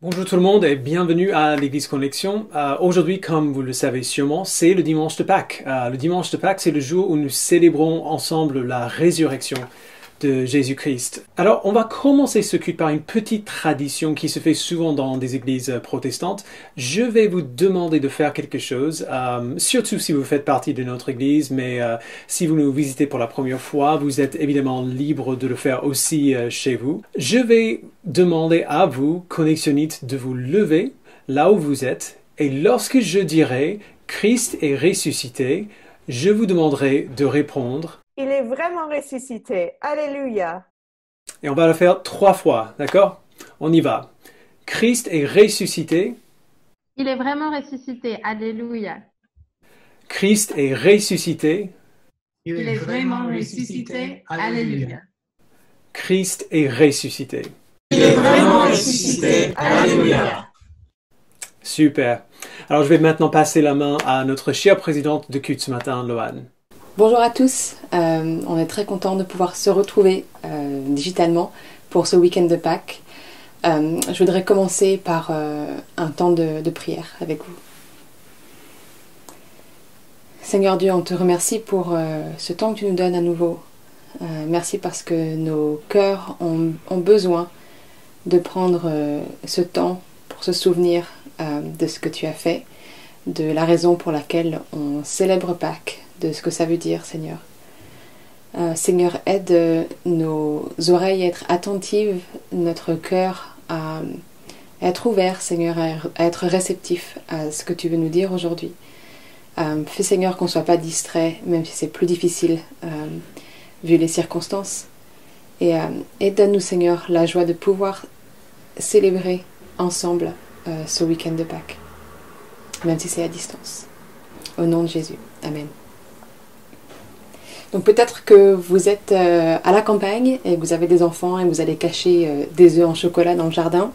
Bonjour tout le monde et bienvenue à l'Église Connexion. Aujourd'hui, comme vous le savez sûrement, c'est le dimanche de Pâques. Le dimanche de Pâques, c'est le jour où nous célébrons ensemble la résurrection de Jésus-Christ. Alors, on va commencer ce culte par une petite tradition qui se fait souvent dans des églises protestantes. Je vais vous demander de faire quelque chose, surtout si vous faites partie de notre église, mais si vous nous visitez pour la première fois, vous êtes évidemment libre de le faire aussi chez vous. Je vais demander à vous, connexionites, de vous lever là où vous êtes, et lorsque je dirai « Christ est ressuscité », je vous demanderai de répondre. Il est vraiment ressuscité. Alléluia. Et on va le faire 3 fois, d'accord? On y va. Christ est ressuscité. Il est vraiment ressuscité. Alléluia. Christ est ressuscité. Il est vraiment ressuscité. Alléluia. Christ est ressuscité. Il est vraiment ressuscité. Alléluia. Super. Alors je vais maintenant passer la main à notre chère présidente de culte ce matin, Loane. Bonjour à tous, on est très content de pouvoir se retrouver digitalement pour ce week-end de Pâques. Je voudrais commencer par un temps de prière avec vous. Seigneur Dieu, on te remercie pour ce temps que tu nous donnes à nouveau. Merci parce que nos cœurs ont besoin de prendre ce temps pour se souvenir de ce que tu as fait, de la raison pour laquelle on célèbre Pâques, de ce que ça veut dire, Seigneur. Seigneur, aide nos oreilles à être attentives, notre cœur à être ouvert, Seigneur, à être réceptif à ce que tu veux nous dire aujourd'hui. Fais, Seigneur, qu'on ne soit pas distrait, même si c'est plus difficile vu les circonstances. Et donne-nous, Seigneur, la joie de pouvoir célébrer ensemble ce week-end de Pâques, même si c'est à distance. Au nom de Jésus. Amen. Donc peut-être que vous êtes à la campagne et que vous avez des enfants et vous allez cacher des œufs en chocolat dans le jardin.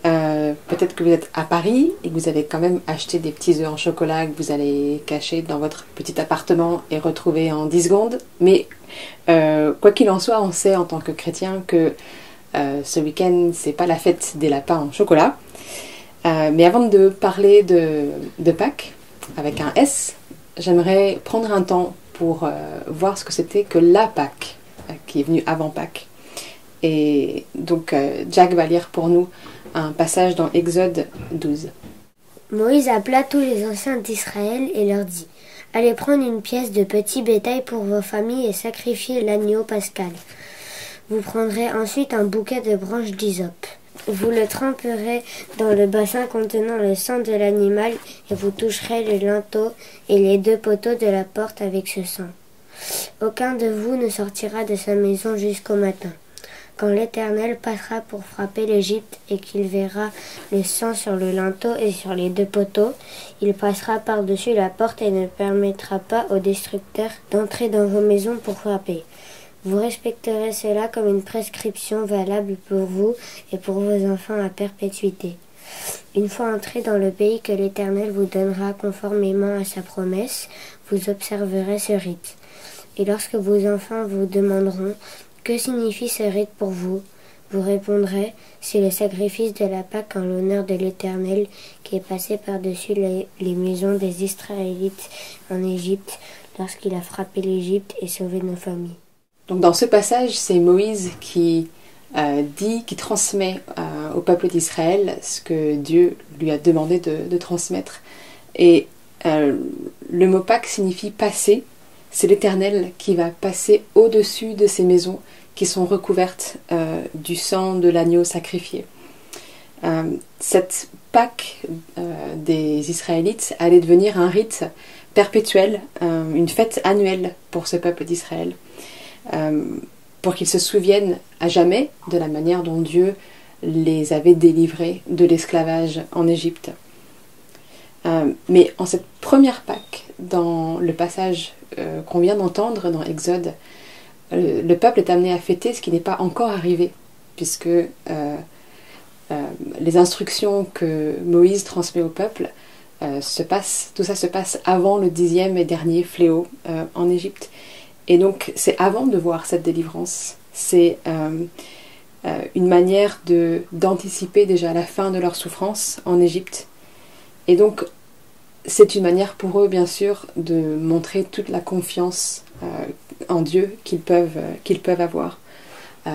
Peut-être que vous êtes à Paris et que vous avez quand même acheté des petits œufs en chocolat que vous allez cacher dans votre petit appartement et retrouver en 10 secondes. Mais quoi qu'il en soit, on sait en tant que chrétien que ce week-end, c'est pas la fête des lapins en chocolat. Mais avant de parler de Pâques, avec un S, j'aimerais prendre un temps pour voir ce que c'était que la Pâques, qui est venue avant Pâques. Et donc, Jack va lire pour nous un passage dans Exode 12. Moïse appela tous les anciens d'Israël et leur dit : « Allez prendre une pièce de petit bétail pour vos familles et sacrifier l'agneau pascal. Vous prendrez ensuite un bouquet de branches d'hysope. Vous le tremperez dans le bassin contenant le sang de l'animal et vous toucherez le linteau et les 2 poteaux de la porte avec ce sang. Aucun de vous ne sortira de sa maison jusqu'au matin. Quand l'Éternel passera pour frapper l'Égypte et qu'il verra le sang sur le linteau et sur les 2 poteaux, il passera par-dessus la porte et ne permettra pas aux destructeurs d'entrer dans vos maisons pour frapper. Vous respecterez cela comme une prescription valable pour vous et pour vos enfants à perpétuité. Une fois entrés dans le pays que l'Éternel vous donnera conformément à sa promesse, vous observerez ce rite. Et lorsque vos enfants vous demanderont « Que signifie ce rite pour vous ?» vous répondrez « C'est le sacrifice de la Pâque en l'honneur de l'Éternel qui est passé par-dessus les maisons des Israélites en Égypte lorsqu'il a frappé l'Égypte et sauvé nos familles. » Donc dans ce passage, c'est Moïse qui qui transmet au peuple d'Israël ce que Dieu lui a demandé de transmettre. Et le mot Pâques signifie passer. C'est l'Éternel qui va passer au-dessus de ces maisons qui sont recouvertes du sang de l'agneau sacrifié. Cette Pâques des Israélites allait devenir un rite perpétuel, une fête annuelle pour ce peuple d'Israël. Pour qu'ils se souviennent à jamais de la manière dont Dieu les avait délivrés de l'esclavage en Égypte. Mais en cette première Pâque, dans le passage qu'on vient d'entendre dans Exode, le peuple est amené à fêter ce qui n'est pas encore arrivé, puisque les instructions que Moïse transmet au peuple, tout ça se passe avant le 10e et dernier fléau en Égypte. Et donc c'est avant de voir cette délivrance, c'est une manière d'anticiper déjà la fin de leur souffrance en Égypte. Et donc, c'est une manière pour eux, bien sûr, de montrer toute la confiance en Dieu qu'ils peuvent avoir.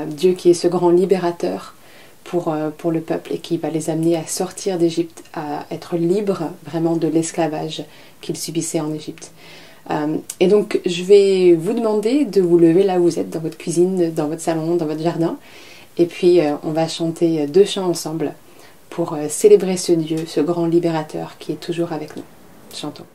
Dieu qui est ce grand libérateur pour le peuple et qui va les amener à sortir d'Égypte, à être libres vraiment de l'esclavage qu'ils subissaient en Égypte. Et donc, je vais vous demander de vous lever là où vous êtes, dans votre cuisine, dans votre salon, dans votre jardin. Et puis, on va chanter 2 chants ensemble pour célébrer ce Dieu, ce grand libérateur qui est toujours avec nous. Chantons.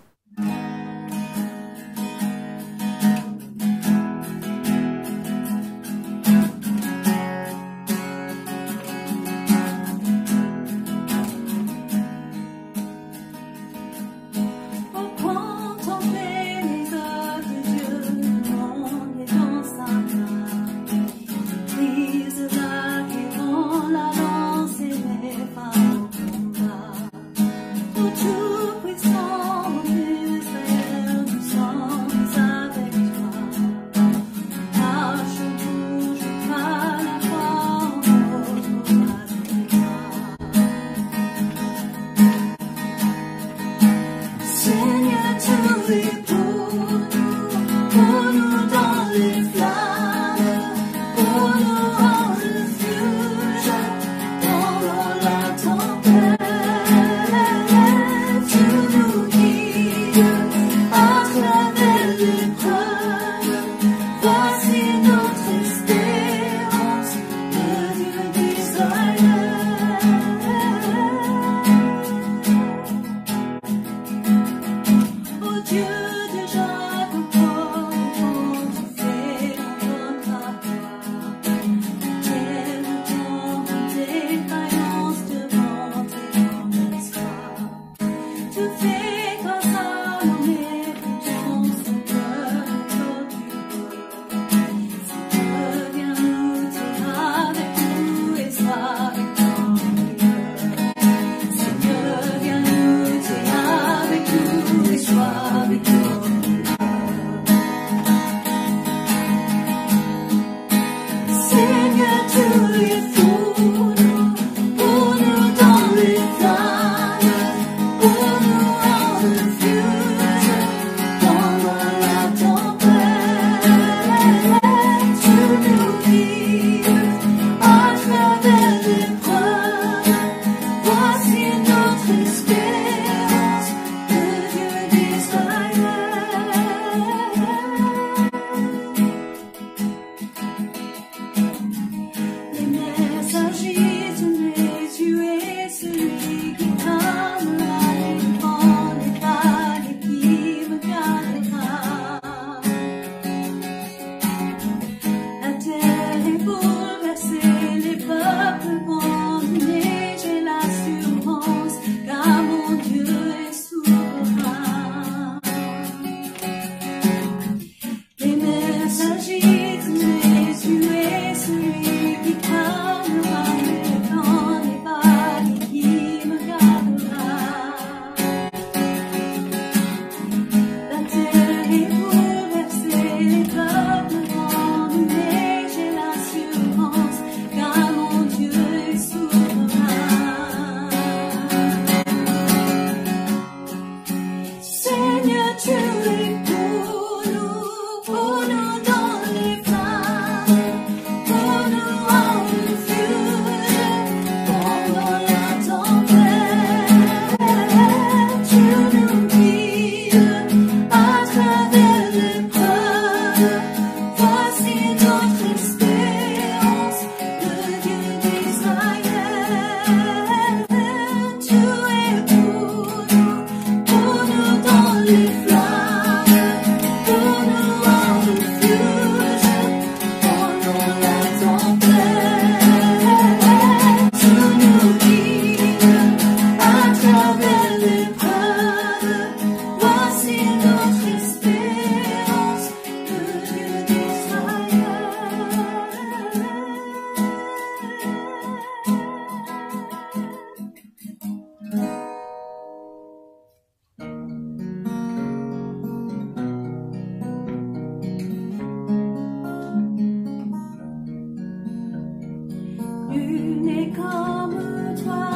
Nul n'est comme toi,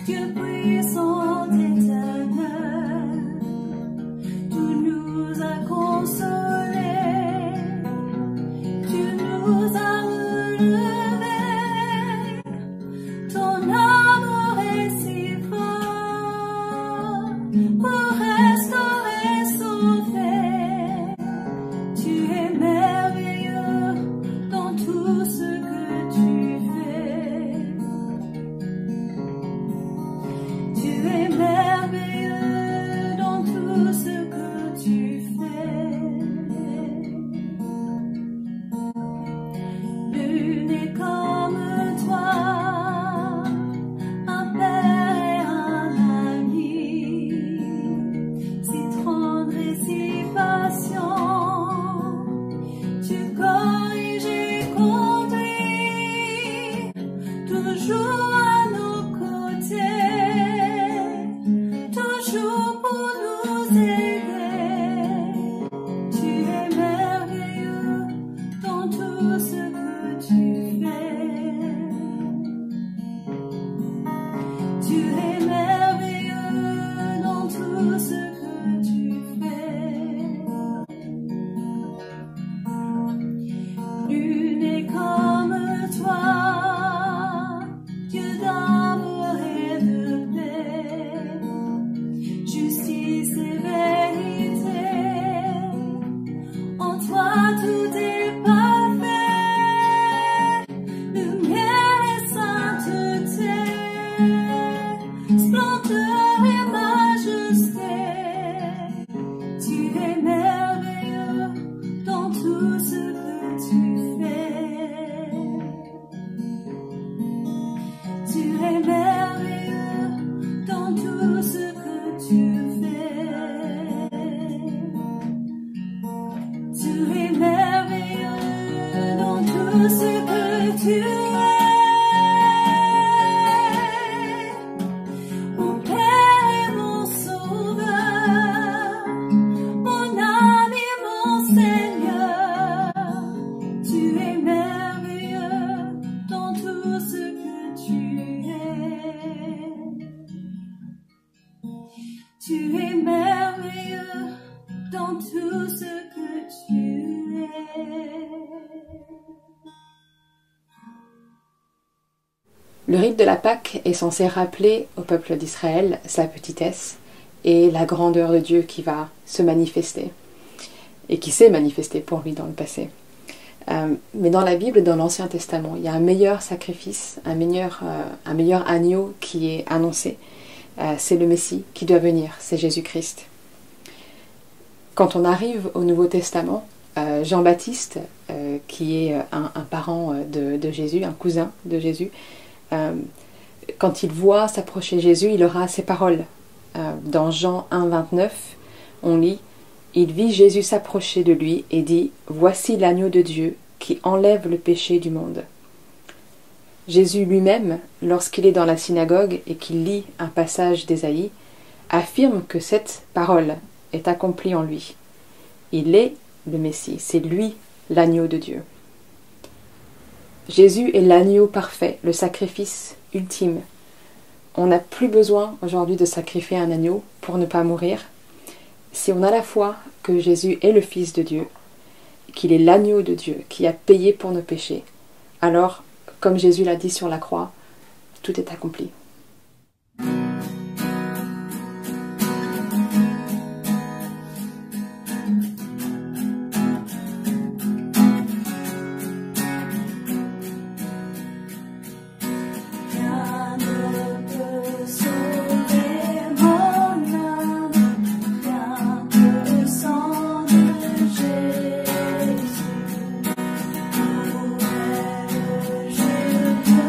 Dieu puissant éternel. Tu nous as consolés, tu nous as relevés. Ton amour est si fort pour restaurer, sauver. Tu es merveilleux dans tout ce que tu fais. Tu es merveilleux dans tout ce que tu fais. Nul n'est comme toi, un père et un ami, si tendre et si patient. Tu corriges et conduis, toujours à nos côtés, toujours pour nous aider. Tu es merveilleux dans tout ce que tu fais. Tu es merveilleux dans tout ce que tu fais. Nul n'est comme toi, Dieu d'amour et de paix, justice et vérité. En toi tout est parfait, lumière et sainteté, splendeur et majesté. Tu es merveilleux dans tout ce que tu fais. Tu es merveilleux dans tout ce que tu fais. Tu es merveilleux dans tout ce que tu es. Mon Père et mon Sauveur, mon ami, mon Seigneur. Tu es merveilleux dans tout ce que tu es. Tu es merveilleux dans tout ce que tu es. Le rite de la Pâque est censé rappeler au peuple d'Israël sa petitesse et la grandeur de Dieu qui va se manifester et qui s'est manifesté pour lui dans le passé. Mais dans la Bible, dans l'Ancien Testament, il y a un meilleur sacrifice, un meilleur agneau qui est annoncé. C'est le Messie qui doit venir, c'est Jésus-Christ. Quand on arrive au Nouveau Testament, Jean-Baptiste, qui est un parent de Jésus, un cousin de Jésus, quand il voit s'approcher Jésus, il aura ces paroles. Dans Jean 1, 29, on lit « Il vit Jésus s'approcher de lui et dit « Voici l'agneau de Dieu qui enlève le péché du monde. » Jésus lui-même, lorsqu'il est dans la synagogue et qu'il lit un passage d'Ésaïe, affirme que cette parole est accomplie en lui. Il est le Messie, c'est lui l'agneau de Dieu. Jésus est l'agneau parfait, le sacrifice ultime. On n'a plus besoin aujourd'hui de sacrifier un agneau pour ne pas mourir. Si on a la foi que Jésus est le Fils de Dieu, qu'il est l'agneau de Dieu qui a payé pour nos péchés, alors, comme Jésus l'a dit sur la croix, tout est accompli. Je te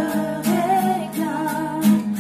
réclame.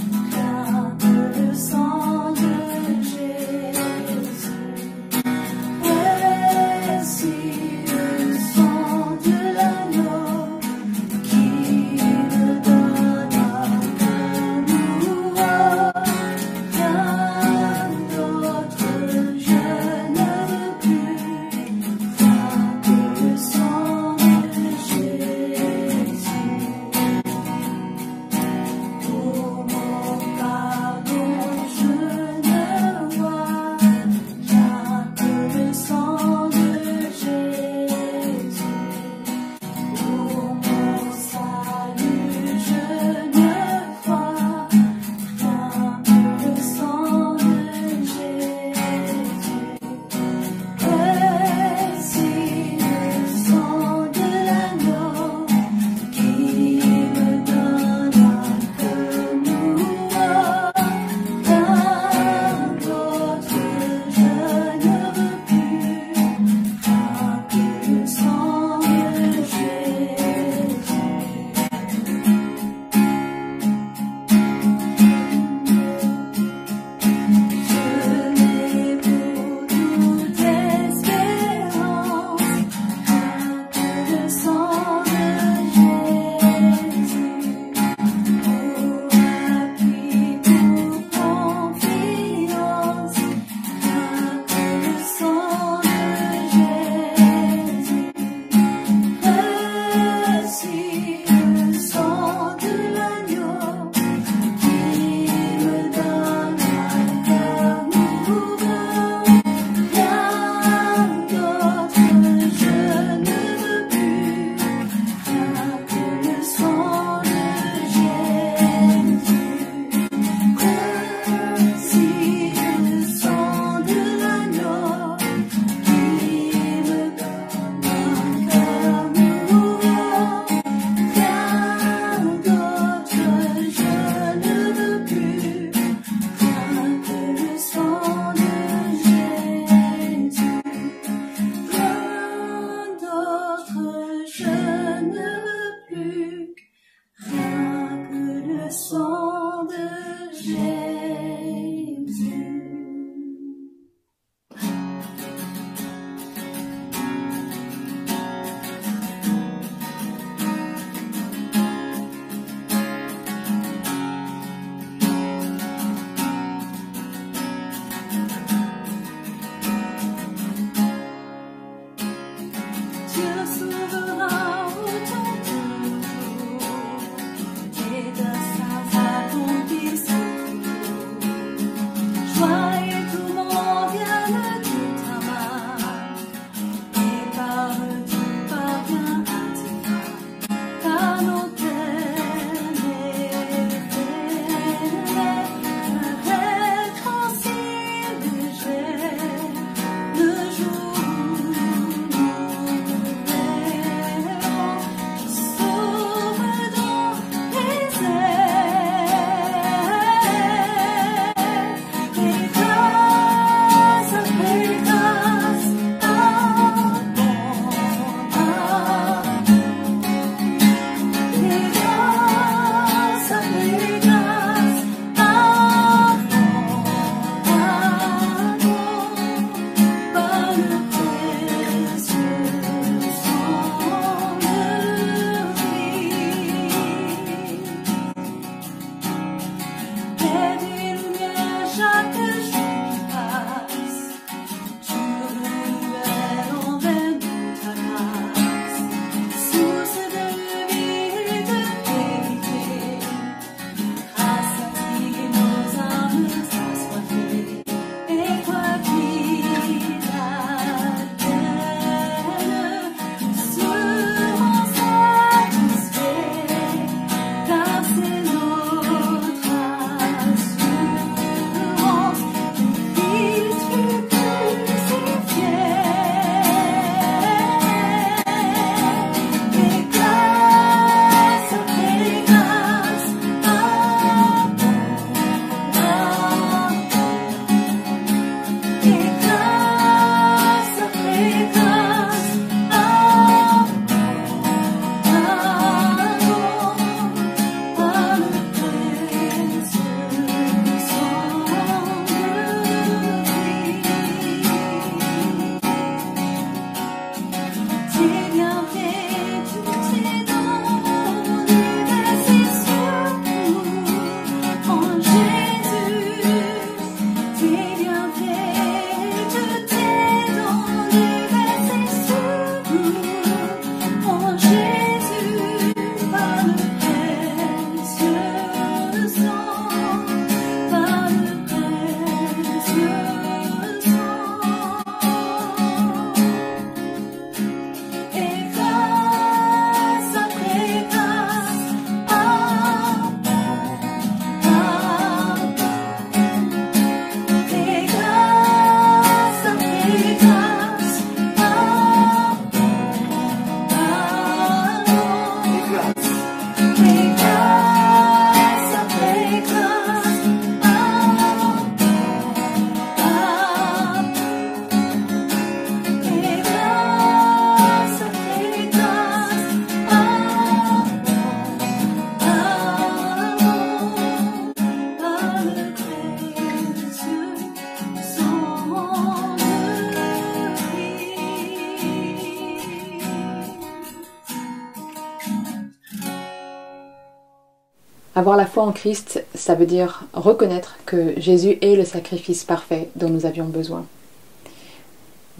Avoir la foi en Christ, ça veut dire reconnaître que Jésus est le sacrifice parfait dont nous avions besoin.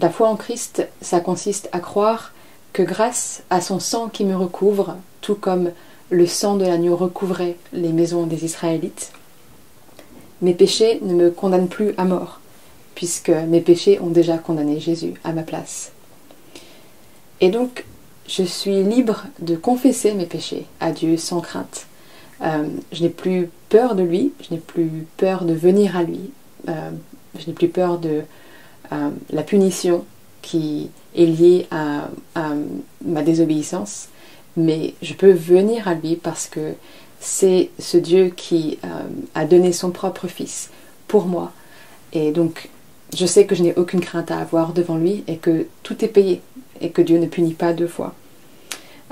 La foi en Christ, ça consiste à croire que grâce à son sang qui me recouvre, tout comme le sang de l'agneau recouvrait les maisons des Israélites, mes péchés ne me condamnent plus à mort, puisque mes péchés ont déjà condamné Jésus à ma place. Et donc, je suis libre de confesser mes péchés à Dieu sans crainte. Je n'ai plus peur de lui, je n'ai plus peur de venir à lui, je n'ai plus peur de la punition qui est liée à ma désobéissance, mais je peux venir à lui parce que c'est ce Dieu qui a donné son propre Fils pour moi. Et donc, je sais que je n'ai aucune crainte à avoir devant lui et que tout est payé et que Dieu ne punit pas deux fois.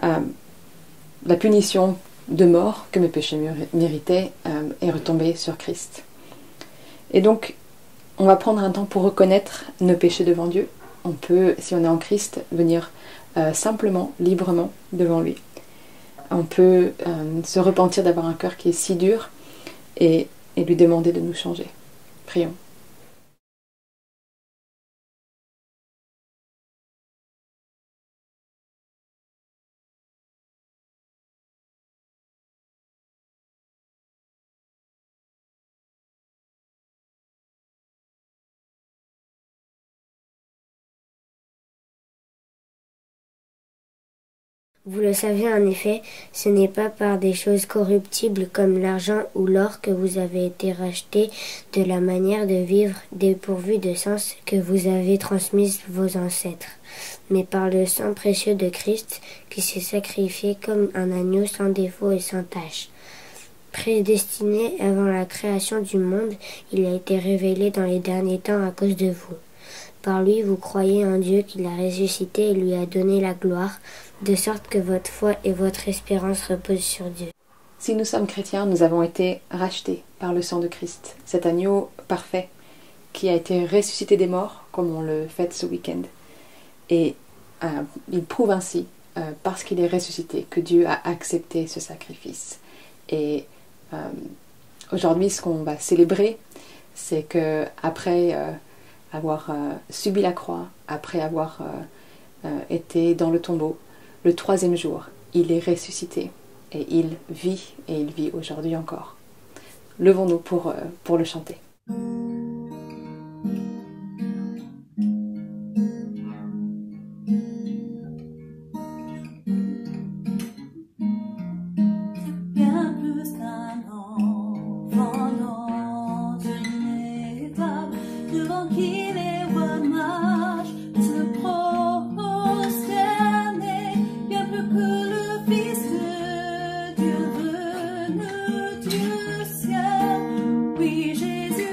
La punition de mort que mes péchés méritaient est retombée sur Christ. Et donc, on va prendre un temps pour reconnaître nos péchés devant Dieu. On peut, si on est en Christ, venir simplement, librement devant lui. On peut se repentir d'avoir un cœur qui est si dur et lui demander de nous changer. Prions. Vous le savez en effet, ce n'est pas par des choses corruptibles comme l'argent ou l'or que vous avez été rachetés de la manière de vivre dépourvue de sens que vous avez transmise vos ancêtres, mais par le sang précieux de Christ qui s'est sacrifié comme un agneau sans défaut et sans tache. Prédestiné avant la création du monde, il a été révélé dans les derniers temps à cause de vous. Par lui, vous croyez en Dieu qui l'a ressuscité et lui a donné la gloire, de sorte que votre foi et votre espérance reposent sur Dieu. Si nous sommes chrétiens, nous avons été rachetés par le sang de Christ, cet agneau parfait qui a été ressuscité des morts, comme on le fête ce week-end. Et il prouve ainsi, parce qu'il est ressuscité, que Dieu a accepté ce sacrifice. Et aujourd'hui, ce qu'on va célébrer, c'est que après avoir subi la croix, après avoir été dans le tombeau, le 3e jour, il est ressuscité et il vit aujourd'hui encore. Levons-nous pour le chanter. Bien plus qu'un enfant dans une étable, devant qui les rois mages se prosternaient, bien plus que le Fils de Dieu venu du ciel. Oui, Jésus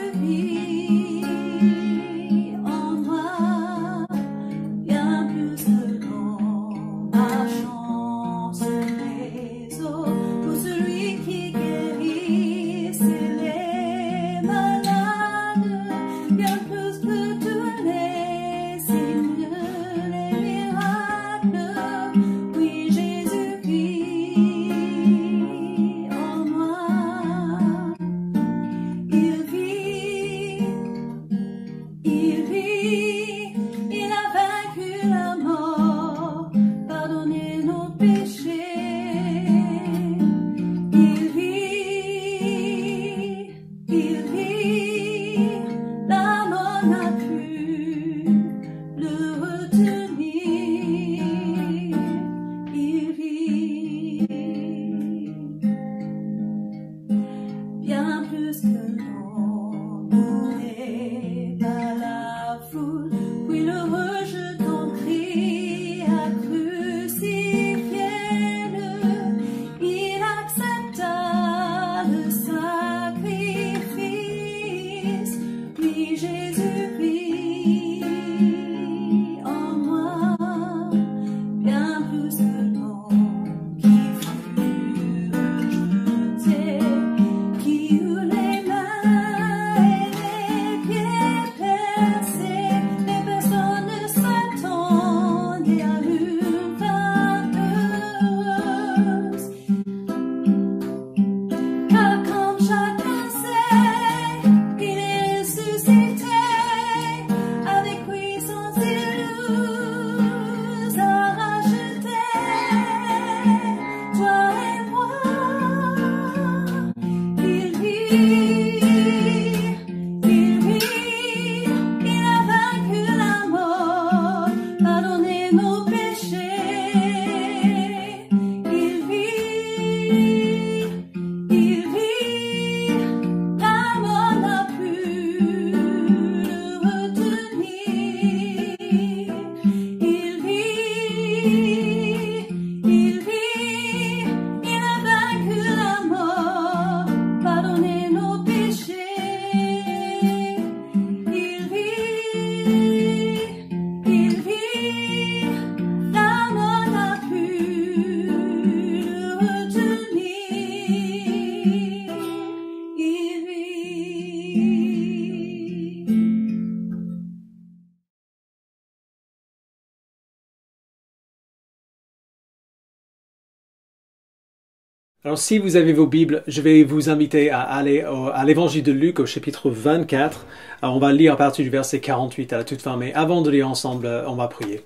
Alors si vous avez vos Bibles, je vais vous inviter à aller à l'évangile de Luc au chapitre 24. Alors, on va lire à partir du verset 48 à la toute fin, mais avant de lire ensemble, on va prier.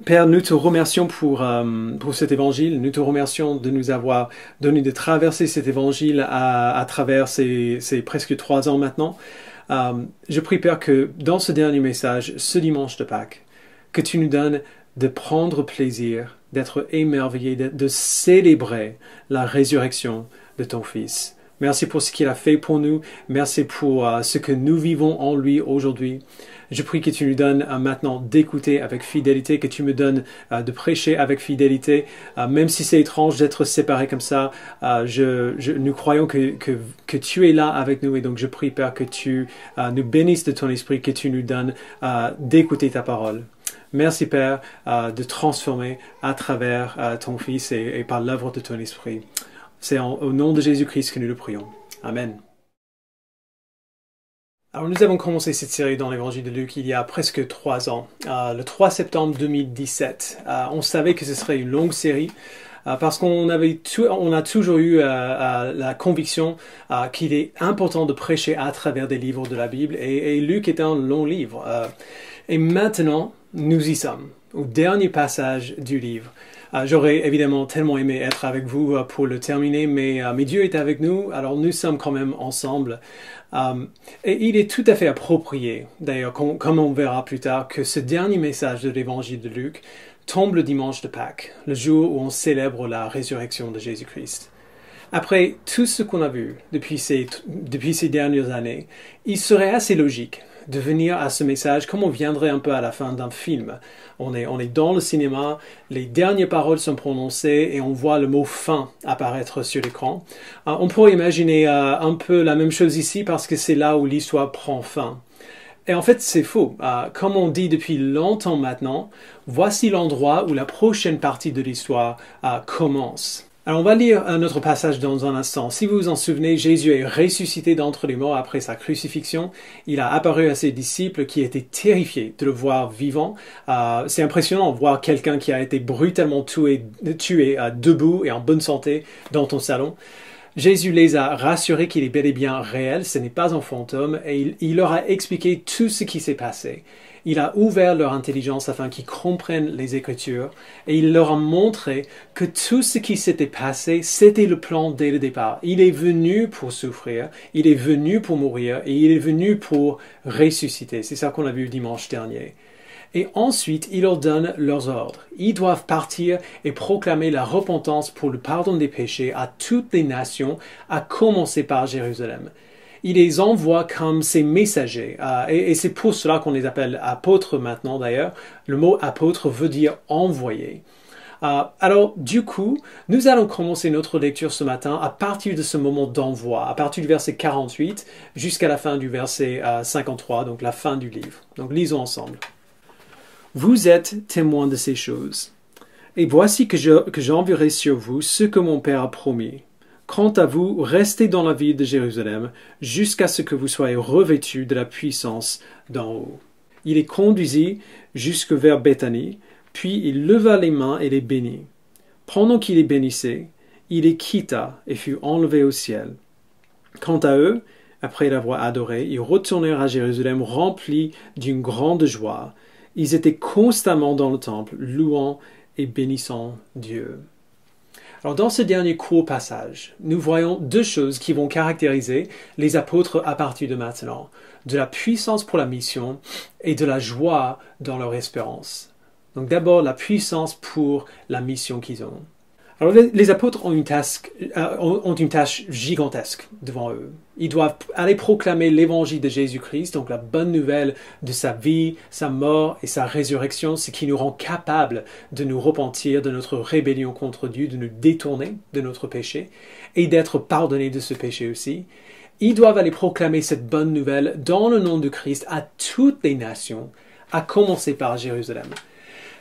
Père, nous te remercions pour cet évangile. Nous te remercions de nous avoir donné de traverser cet évangile à travers ces presque 3 ans maintenant. Je prie, Père, que dans ce dernier message, ce dimanche de Pâques, que tu nous donnes de prendre plaisir, d'être émerveillé, de célébrer la résurrection de ton Fils. Merci pour ce qu'il a fait pour nous. Merci pour ce que nous vivons en lui aujourd'hui. Je prie que tu nous donnes maintenant d'écouter avec fidélité, que tu me donnes de prêcher avec fidélité. Même si c'est étrange d'être séparés comme ça, nous croyons que tu es là avec nous. Et donc je prie, Père, que tu nous bénisses de ton esprit, que tu nous donnes d'écouter ta parole. Merci, Père, de transformer à travers ton Fils et par l'œuvre de ton esprit. C'est au nom de Jésus-Christ que nous le prions. Amen. Alors, nous avons commencé cette série dans l'évangile de Luc il y a presque 3 ans, le 3 septembre 2017. On savait que ce serait une longue série parce qu'on a toujours eu la conviction qu'il est important de prêcher à travers des livres de la Bible et Luc est un long livre. Et maintenant, nous y sommes, au dernier passage du livre. J'aurais évidemment tellement aimé être avec vous pour le terminer, mais Dieu est avec nous, alors nous sommes quand même ensemble. Et il est tout à fait approprié, d'ailleurs, comme on verra plus tard, que ce dernier message de l'évangile de Luc tombe le dimanche de Pâques, le jour où on célèbre la résurrection de Jésus-Christ. Après tout ce qu'on a vu depuis ces dernières années, il serait assez logique de venir à ce message comme on viendrait un peu à la fin d'un film. On est dans le cinéma, les dernières paroles sont prononcées et on voit le mot « fin » apparaître sur l'écran. On pourrait imaginer un peu la même chose ici parce que c'est là où l'histoire prend fin. Et en fait, c'est faux. Comme on dit depuis longtemps maintenant, voici l'endroit où la prochaine partie de l'histoire commence. Alors, on va lire un autre passage dans un instant. Si vous vous en souvenez, Jésus est ressuscité d'entre les morts après sa crucifixion. Il a apparu à ses disciples qui étaient terrifiés de le voir vivant. C'est impressionnant de voir quelqu'un qui a été brutalement tué debout et en bonne santé dans ton salon. Jésus les a rassurés qu'il est bel et bien réel, ce n'est pas un fantôme, et il leur a expliqué tout ce qui s'est passé. Il a ouvert leur intelligence afin qu'ils comprennent les Écritures, et il leur a montré que tout ce qui s'était passé, c'était le plan dès le départ. Il est venu pour souffrir, il est venu pour mourir, et il est venu pour ressusciter. C'est ça qu'on a vu dimanche dernier. Et ensuite, il leur donne leurs ordres. Ils doivent partir et proclamer la repentance pour le pardon des péchés à toutes les nations, à commencer par Jérusalem. Il les envoie comme ses messagers. Et c'est pour cela qu'on les appelle apôtres maintenant d'ailleurs. Le mot apôtre veut dire envoyé. Alors, du coup, nous allons commencer notre lecture ce matin à partir de ce moment d'envoi, à partir du verset 48 jusqu'à la fin du verset 53, donc la fin du livre. Donc, lisons ensemble. Vous êtes témoins de ces choses. Et voici que j'enverrai sur vous ce que mon Père a promis. Quant à vous, restez dans la ville de Jérusalem jusqu'à ce que vous soyez revêtus de la puissance d'en haut. Il les conduisit jusque vers Béthanie, puis il leva les mains et les bénit. Pendant qu'il les bénissait, il les quitta et fut enlevé au ciel. Quant à eux, après l'avoir adoré, ils retournèrent à Jérusalem remplis d'une grande joie. Ils étaient constamment dans le temple, louant et bénissant Dieu. Alors, dans ce dernier court passage, nous voyons 2 choses qui vont caractériser les apôtres à partir de maintenant. De la puissance pour la mission et de la joie dans leur espérance. Donc d'abord, la puissance pour la mission qu'ils ont. Alors, les apôtres ont une tâche gigantesque devant eux. Ils doivent aller proclamer l'évangile de Jésus-Christ, donc la bonne nouvelle de sa vie, sa mort et sa résurrection, ce qui nous rend capables de nous repentir de notre rébellion contre Dieu, de nous détourner de notre péché et d'être pardonnés de ce péché aussi. Ils doivent aller proclamer cette bonne nouvelle dans le nom de Christ à toutes les nations, à commencer par Jérusalem.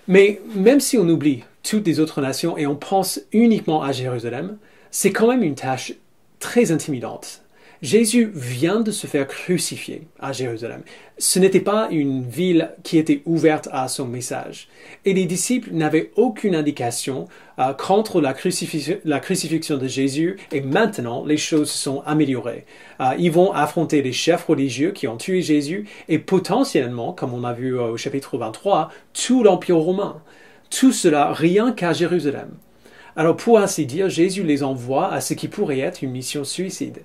Mais même si on oublie toutes les autres nations et on pense uniquement à Jérusalem, c'est quand même une tâche très intimidante. Jésus vient de se faire crucifier à Jérusalem. Ce n'était pas une ville qui était ouverte à son message. Et les disciples n'avaient aucune indication qu'entre la crucifixion de Jésus et maintenant, les choses se sont améliorées. Ils vont affronter les chefs religieux qui ont tué Jésus et potentiellement, comme on a vu au chapitre 23, tout l'Empire romain. Tout cela rien qu'à Jérusalem. Alors pour ainsi dire, Jésus les envoie à ce qui pourrait être une mission suicide.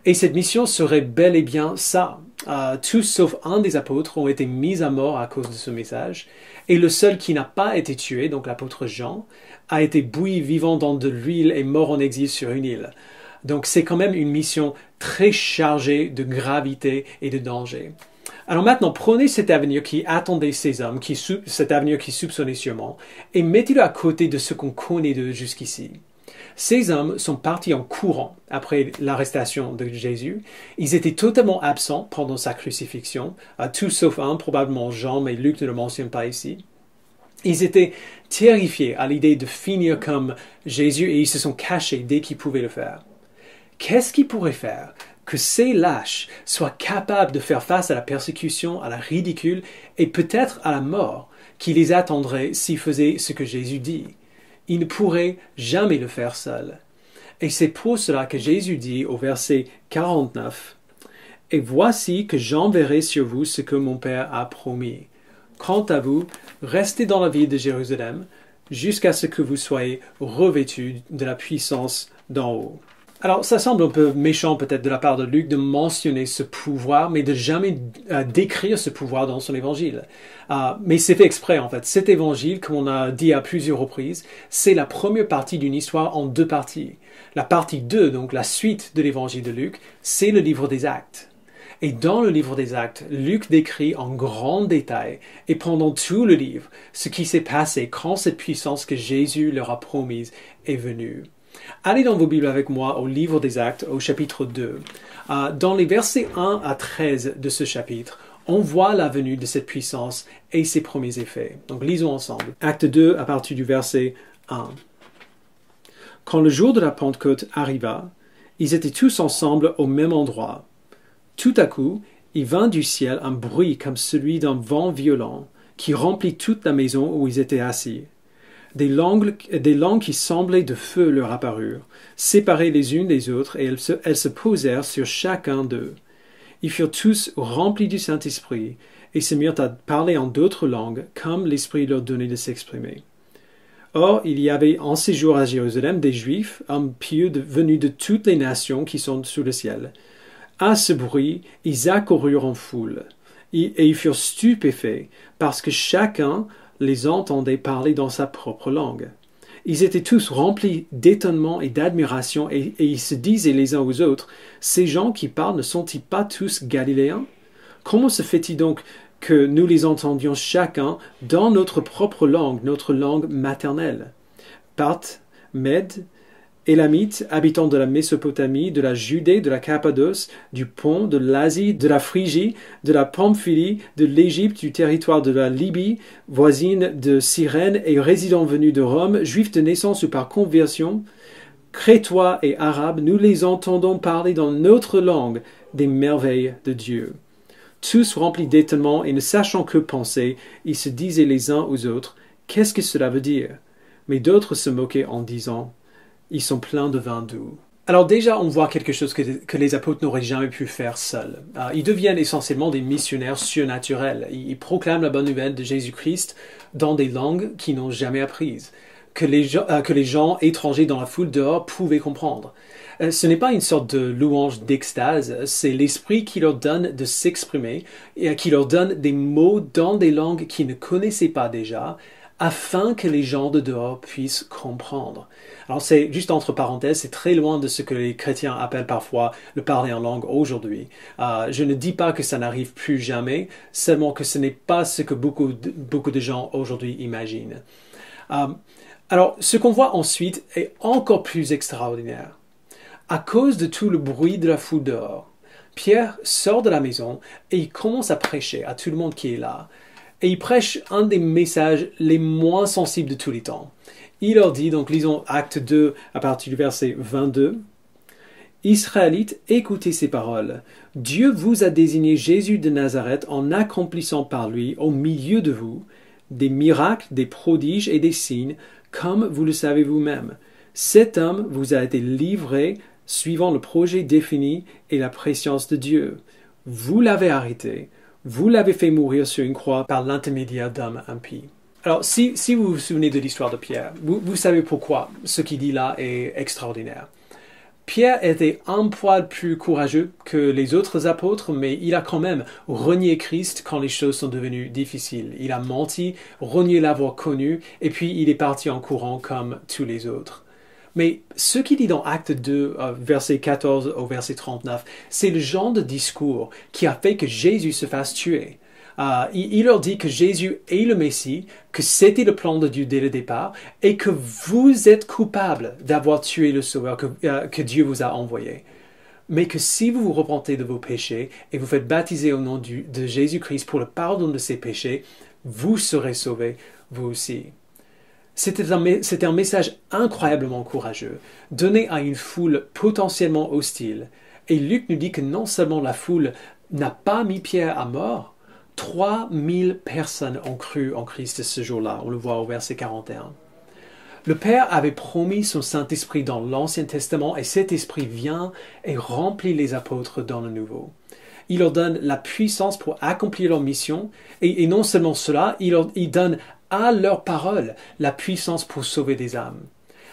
Et cette mission serait bel et bien ça. Tous sauf un des apôtres ont été mis à mort à cause de ce message. Et le seul qui n'a pas été tué, donc l'apôtre Jean, a été bouilli vivant dans de l'huile et mort en exil sur une île. Donc c'est quand même une mission très chargée de gravité et de danger. Alors maintenant, prenez cet avenir qui attendait ces hommes, cet avenir qui soupçonnait sûrement, et mettez-le à côté de ce qu'on connaît d'eux jusqu'ici. Ces hommes sont partis en courant après l'arrestation de Jésus. Ils étaient totalement absents pendant sa crucifixion, tous sauf un, probablement Jean, mais Luc ne le mentionne pas ici. Ils étaient terrifiés à l'idée de finir comme Jésus et ils se sont cachés dès qu'ils pouvaient le faire. Qu'est-ce qui pourrait faire que ces lâches soient capables de faire face à la persécution, à la ridicule et peut-être à la mort qui les attendrait s'ils faisaient ce que Jésus dit? Ils ne pourraient jamais le faire seuls. Et c'est pour cela que Jésus dit au verset 49, « Et voici que j'enverrai sur vous ce que mon Père a promis. Quant à vous, restez dans la ville de Jérusalem jusqu'à ce que vous soyez revêtus de la puissance d'en haut. » Alors, ça semble un peu méchant peut-être de la part de Luc de mentionner ce pouvoir, mais de jamais décrire ce pouvoir dans son évangile. Mais c'est fait exprès en fait. Cet évangile, comme on a dit à plusieurs reprises, c'est la première partie d'une histoire en deux parties. La partie 2, donc la suite de l'évangile de Luc, c'est le livre des Actes. Et dans le livre des Actes, Luc décrit en grand détail, et pendant tout le livre, ce qui s'est passé quand cette puissance que Jésus leur a promise est venue. Allez dans vos Bibles avec moi au livre des Actes, au chapitre 2. Dans les versets 1 à 13 de ce chapitre, on voit la venue de cette puissance et ses premiers effets. Donc lisons ensemble. Acte 2 à partir du verset 1. Quand le jour de la Pentecôte arriva, ils étaient tous ensemble au même endroit. Tout à coup, il vint du ciel un bruit comme celui d'un vent violent qui remplit toute la maison où ils étaient assis. Des langues qui semblaient de feu leur apparurent, séparées les unes des autres, et elles se posèrent sur chacun d'eux. Ils furent tous remplis du Saint-Esprit, et se mirent à parler en d'autres langues, comme l'Esprit leur donnait de s'exprimer. Or, il y avait en séjour à Jérusalem des Juifs, hommes pieux venus de toutes les nations qui sont sous le ciel. À ce bruit, ils accoururent en foule, et ils furent stupéfaits, parce que chacun les entendait parler dans sa propre langue. Ils étaient tous remplis d'étonnement et d'admiration, et ils se disaient les uns aux autres, « Ces gens qui parlent ne sont-ils pas tous galiléens? Comment se fait-il donc que nous les entendions chacun dans notre propre langue, notre langue maternelle? Parthes, Mèdes, Élamites, habitants de la Mésopotamie, de la Judée, de la Cappadoce, du Pont, de l'Asie, de la Phrygie, de la Pamphylie, de l'Égypte, du territoire de la Libye, voisine de Cyrène et résidents venus de Rome, juifs de naissance ou par conversion, Crétois et Arabes, nous les entendons parler dans notre langue des merveilles de Dieu. Tous remplis d'étonnement et ne sachant que penser, ils se disaient les uns aux autres, « Qu'est-ce que cela veut dire ?» Mais d'autres se moquaient en disant, ils sont pleins de vin doux. Alors déjà, on voit quelque chose que les apôtres n'auraient jamais pu faire seuls. Ils deviennent essentiellement des missionnaires surnaturels. Ils proclament la bonne nouvelle de Jésus-Christ dans des langues qu'ils n'ont jamais apprises, que les gens étrangers dans la foule dehors pouvaient comprendre. Ce n'est pas une sorte de louange d'extase, c'est l'Esprit qui leur donne de s'exprimer et qui leur donne des mots dans des langues qu'ils ne connaissaient pas déjà, afin que les gens de dehors puissent comprendre. Alors c'est juste entre parenthèses, c'est très loin de ce que les chrétiens appellent parfois le parler en langue aujourd'hui. Je ne dis pas que ça n'arrive plus jamais, seulement que ce n'est pas ce que beaucoup de gens aujourd'hui imaginent. Alors ce qu'on voit ensuite est encore plus extraordinaire. À cause de tout le bruit de la foule dehors, Pierre sort de la maison et il commence à prêcher à tout le monde qui est là. Et il prêche un des messages les moins sensibles de tous les temps. Il leur dit, donc lisons Acte 2 à partir du verset 22, « Israélites, écoutez ces paroles. Dieu vous a désigné Jésus de Nazareth en accomplissant par lui, au milieu de vous, des miracles, des prodiges et des signes, comme vous le savez vous-même. Cet homme vous a été livré suivant le projet défini et la préscience de Dieu. Vous l'avez arrêté, vous l'avez fait mourir sur une croix par l'intermédiaire d'hommes impies. Alors, si vous vous souvenez de l'histoire de Pierre, vous savez pourquoi ce qu'il dit là est extraordinaire. Pierre était un poil plus courageux que les autres apôtres, mais il a quand même renié Christ quand les choses sont devenues difficiles. Il a menti, renié l'avoir connu, et puis il est parti en courant comme tous les autres. Mais ce qu'il dit dans Acte 2, verset 14 au verset 39, c'est le genre de discours qui a fait que Jésus se fasse tuer. Il leur dit que Jésus est le Messie, que c'était le plan de Dieu dès le départ, et que vous êtes coupables d'avoir tué le Sauveur que Dieu vous a envoyé. Mais que si vous vous repentez de vos péchés et vous faites baptiser au nom de Jésus-Christ pour le pardon de ses péchés, vous serez sauvés, vous aussi. C'était un message incroyablement courageux, donné à une foule potentiellement hostile. Et Luc nous dit que non seulement la foule n'a pas mis Pierre à mort, 3000 personnes ont cru en Christ ce jour-là, on le voit au verset 41. Le Père avait promis son Saint-Esprit dans l'Ancien Testament et cet Esprit vient et remplit les apôtres dans le Nouveau. Il leur donne la puissance pour accomplir leur mission et non seulement cela, il donne à leur parole la puissance pour sauver des âmes.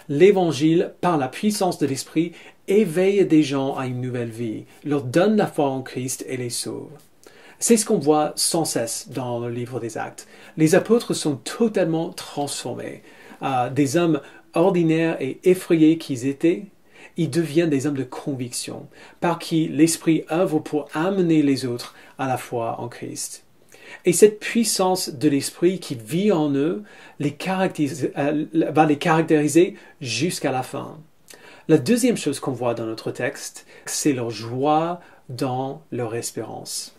L'Évangile, par la puissance de l'Esprit, éveille des gens à une nouvelle vie, leur donne la foi en Christ et les sauve. C'est ce qu'on voit sans cesse dans le livre des Actes. Les apôtres sont totalement transformés. Des hommes ordinaires et effrayés qu'ils étaient, ils deviennent des hommes de conviction, par qui l'Esprit œuvre pour amener les autres à la foi en Christ. Et cette puissance de l'Esprit qui vit en eux va les caractériser jusqu'à la fin. La deuxième chose qu'on voit dans notre texte, c'est leur joie dans leur espérance.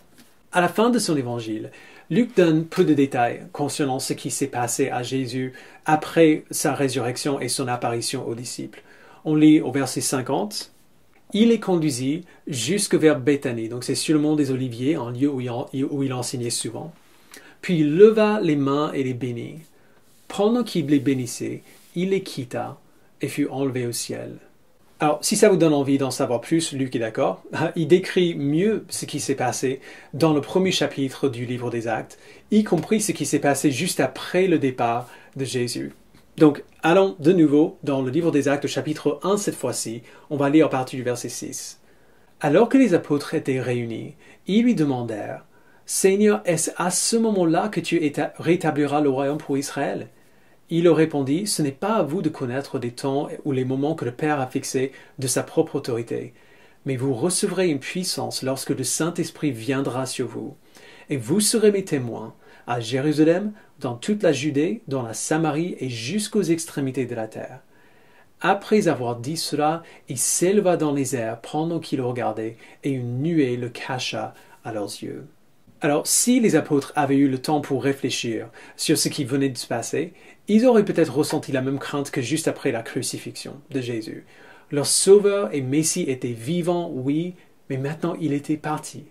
À la fin de son évangile, Luc donne peu de détails concernant ce qui s'est passé à Jésus après sa résurrection et son apparition aux disciples. On lit au verset 50, « Il les conduisit jusque vers Béthanie », donc c'est sur le mont des Oliviers, un lieu où il enseignait souvent. Puis il leva les mains et les bénit. Pendant qu'il les bénissait, il les quitta et fut enlevé au ciel. Alors, si ça vous donne envie d'en savoir plus, Luc est d'accord. Il décrit mieux ce qui s'est passé dans le premier chapitre du livre des Actes, y compris ce qui s'est passé juste après le départ de Jésus. Donc, allons de nouveau dans le livre des Actes, chapitre 1 cette fois-ci. On va lire à partir du verset 6. Alors que les apôtres étaient réunis, ils lui demandèrent, « Seigneur, est-ce à ce moment-là que tu rétabliras le royaume pour Israël ?» Il leur répondit, « Ce n'est pas à vous de connaître les temps ou les moments que le Père a fixés de sa propre autorité, mais vous recevrez une puissance lorsque le Saint-Esprit viendra sur vous. Et vous serez mes témoins à Jérusalem, dans toute la Judée, dans la Samarie et jusqu'aux extrémités de la terre. » Après avoir dit cela, il s'éleva dans les airs pendant qu'il regardait, et une nuée le cacha à leurs yeux. Alors, si les apôtres avaient eu le temps pour réfléchir sur ce qui venait de se passer, ils auraient peut-être ressenti la même crainte que juste après la crucifixion de Jésus. Leur Sauveur et Messie était vivant, oui, mais maintenant il était parti.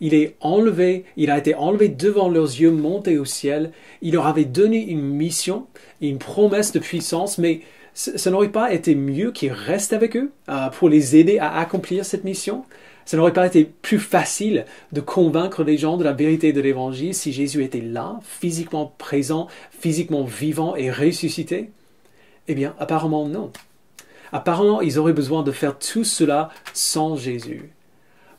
Il a été enlevé devant leurs yeux, monté au ciel. Il leur avait donné une mission, une promesse de puissance, mais ça n'aurait pas été mieux qu'il reste avec eux pour les aider à accomplir cette mission? Ça n'aurait pas été plus facile de convaincre les gens de la vérité de l'Évangile si Jésus était là, physiquement présent, physiquement vivant et ressuscité? Eh bien, apparemment non. Apparemment, ils auraient besoin de faire tout cela sans Jésus.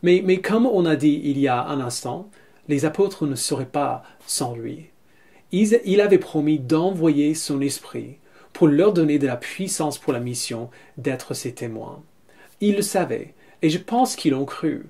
Mais comme on a dit il y a un instant, les apôtres ne seraient pas sans lui. Il avait promis d'envoyer son esprit pour leur donner de la puissance pour la mission d'être ses témoins. Ils le savaient. Et je pense qu'ils l'ont cru.